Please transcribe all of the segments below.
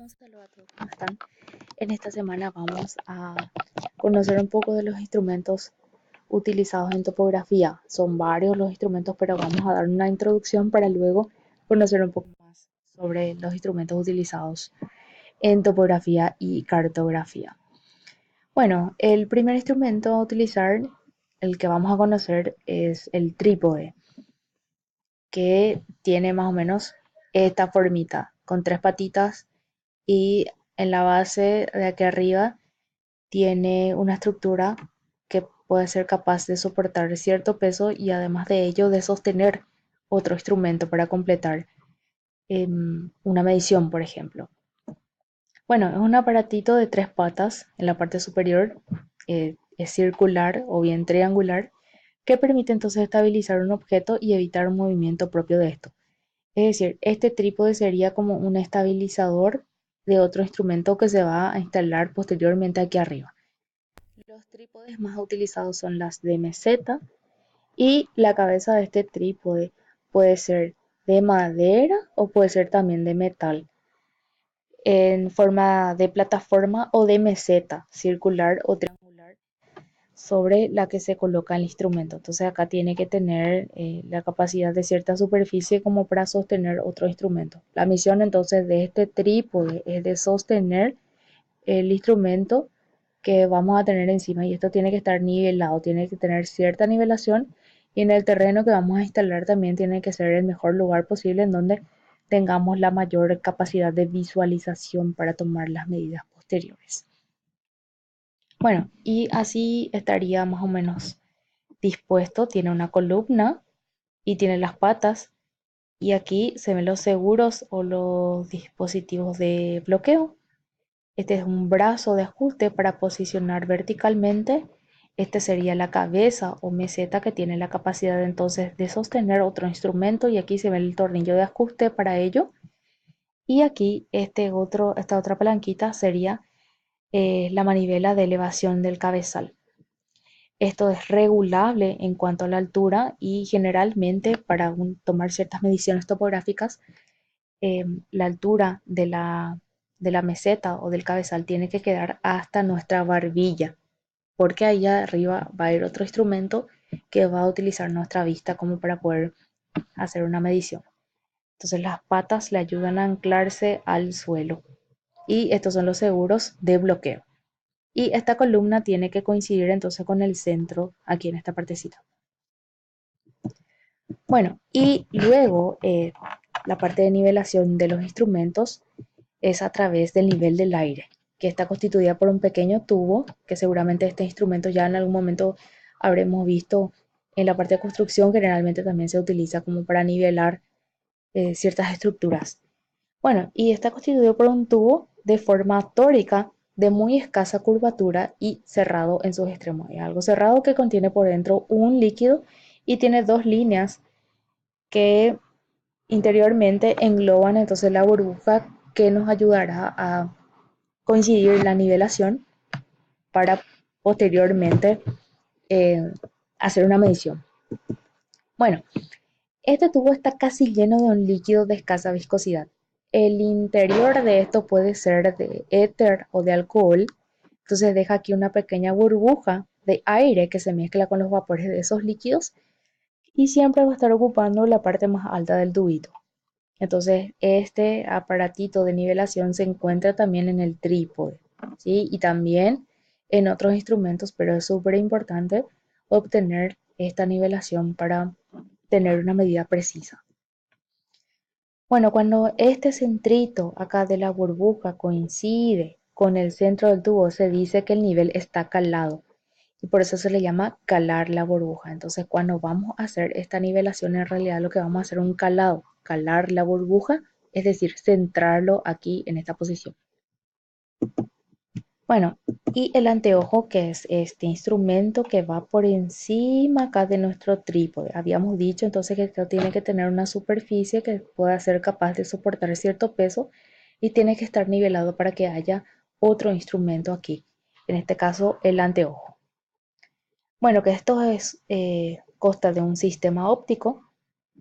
Saludos a todos, ¿cómo están? En esta semana vamos a conocer un poco de los instrumentos utilizados en topografía. Son varios los instrumentos, pero vamos a dar una introducción para luego conocer un poco más sobre los instrumentos utilizados en topografía y cartografía. Bueno, el primer instrumento a utilizar, el que vamos a conocer, es el trípode, que tiene más o menos esta formita, con tres patitas y en la base de aquí arriba tiene una estructura que puede ser capaz de soportar cierto peso y además de ello de sostener otro instrumento para completar una medición, por ejemplo. Bueno, es un aparatito de tres patas en la parte superior, es circular o bien triangular, que permite entonces estabilizar un objeto y evitar un movimiento propio de esto. Es decir, este trípode sería como un estabilizador de otro instrumento que se va a instalar posteriormente aquí arriba. Los trípodes más utilizados son las de meseta y la cabeza de este trípode puede ser de madera o puede ser también de metal en forma de plataforma o de meseta circular o triangular sobre la que se coloca el instrumento. Entonces acá tiene que tener la capacidad de cierta superficie como para sostener otro instrumento. La misión entonces de este trípode es de sostener el instrumento que vamos a tener encima y esto tiene que estar nivelado, tiene que tener cierta nivelación y en el terreno que vamos a instalar también tiene que ser el mejor lugar posible en donde tengamos la mayor capacidad de visualización para tomar las medidas posteriores. Bueno, y así estaría más o menos dispuesto. Tiene una columna y tiene las patas. Y aquí se ven los seguros o los dispositivos de bloqueo. Este es un brazo de ajuste para posicionar verticalmente. Este sería la cabeza o meseta que tiene la capacidad entonces de sostener otro instrumento. Y aquí se ve el tornillo de ajuste para ello. Y aquí esta otra palanquita sería la manivela de elevación del cabezal. Esto es regulable en cuanto a la altura y generalmente para tomar ciertas mediciones topográficas, la altura de la meseta o del cabezal tiene que quedar hasta nuestra barbilla, porque allá arriba va a ir otro instrumento que va a utilizar nuestra vista como para poder hacer una medición. Entonces las patas le ayudan a anclarse al suelo y estos son los seguros de bloqueo. Y esta columna tiene que coincidir entonces con el centro aquí en esta partecita. Bueno, y luego la parte de nivelación de los instrumentos es a través del nivel del aire, que está constituida por un pequeño tubo, que seguramente este instrumento ya en algún momento habremos visto en la parte de construcción, generalmente también se utiliza como para nivelar ciertas estructuras. Bueno, y está constituido por un tubo de forma tórica de muy escasa curvatura y cerrado en sus extremos. Es algo cerrado que contiene por dentro un líquido y tiene dos líneas que interiormente engloban entonces la burbuja que nos ayudará a coincidir la nivelación para posteriormente eh, hacer una medición. Bueno, este tubo está casi lleno de un líquido de escasa viscosidad. El interior de esto puede ser de éter o de alcohol, entonces deja aquí una pequeña burbuja de aire que se mezcla con los vapores de esos líquidos y siempre va a estar ocupando la parte más alta del tubito. Entonces, este aparatito de nivelación se encuentra también en el trípode, ¿sí? Y también en otros instrumentos, pero es súper importante obtener esta nivelación para tener una medida precisa. Bueno, cuando este centrito acá de la burbuja coincide con el centro del tubo, se dice que el nivel está calado y por eso se le llama calar la burbuja. Entonces, cuando vamos a hacer esta nivelación, en realidad lo que vamos a hacer es un calado, calar la burbuja, es decir, centrarlo aquí en esta posición. Bueno, y el anteojo, que es este instrumento que va por encima acá de nuestro trípode. Habíamos dicho entonces que esto tiene que tener una superficie que pueda ser capaz de soportar cierto peso y tiene que estar nivelado para que haya otro instrumento aquí, en este caso el anteojo. Bueno, que esto consta de un sistema óptico,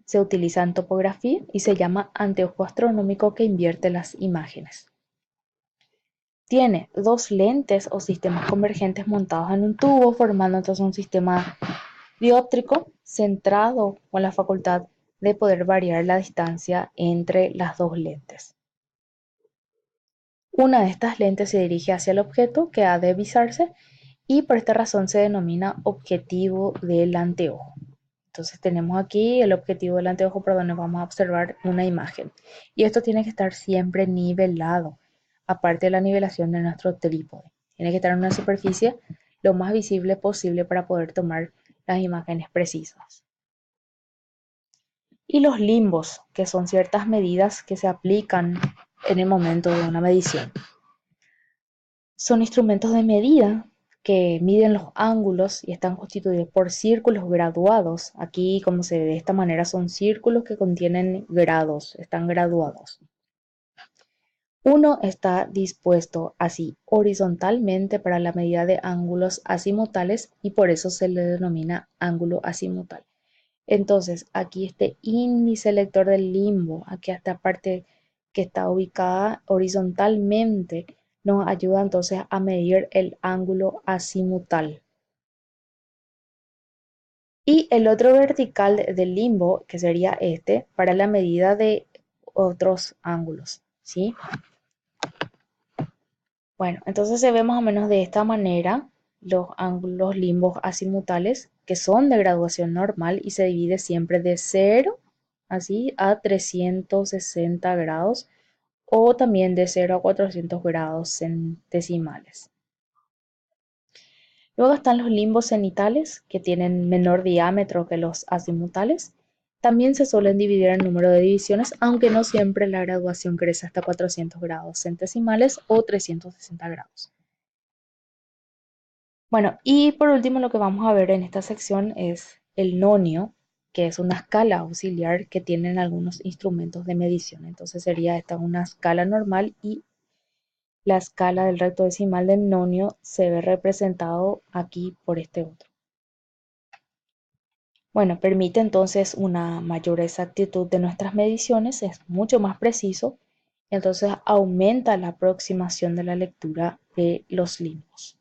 se utiliza en topografía y se llama anteojo astronómico que invierte las imágenes. tiene dos lentes o sistemas convergentes montados en un tubo, formando entonces un sistema dióptrico centrado con la facultad de poder variar la distancia entre las dos lentes. Una de estas lentes se dirige hacia el objeto que ha de visarse y por esta razón se denomina objetivo del anteojo. Entonces tenemos aquí el objetivo del anteojo por donde vamos a observar una imagen. Y esto tiene que estar siempre nivelado, aparte de la nivelación de nuestro trípode. Tiene que estar en una superficie lo más visible posible para poder tomar las imágenes precisas. Y los limbos, que son ciertas medidas que se aplican en el momento de una medición. Son instrumentos de medida que miden los ángulos y están constituidos por círculos graduados. Aquí, como se ve de esta manera, son círculos que contienen grados, están graduados. Uno está dispuesto así horizontalmente para la medida de ángulos azimutales y por eso se le denomina ángulo azimutal. Entonces, aquí este índice lector del limbo, aquí esta parte que está ubicada horizontalmente, nos ayuda entonces a medir el ángulo azimutal. Y el otro vertical del limbo, que sería este, para la medida de otros ángulos, ¿sí? Bueno, entonces se ve más o menos de esta manera los ángulos limbos azimutales, que son de graduación normal y se divide siempre de 0 así a 360 grados o también de 0 a 400 grados en decimales. Luego están los limbos cenitales, que tienen menor diámetro que los azimutales. También se suelen dividir en número de divisiones, aunque no siempre la graduación crece hasta 400 grados centesimales o 360 grados. Bueno, y por último lo que vamos a ver en esta sección es el nonio, que es una escala auxiliar que tienen algunos instrumentos de medición. Entonces sería esta una escala normal y la escala del recto decimal del nonio se ve representado aquí por este otro. Bueno, permite entonces una mayor exactitud de nuestras mediciones, es mucho más preciso, entonces aumenta la aproximación de la lectura de los limbos.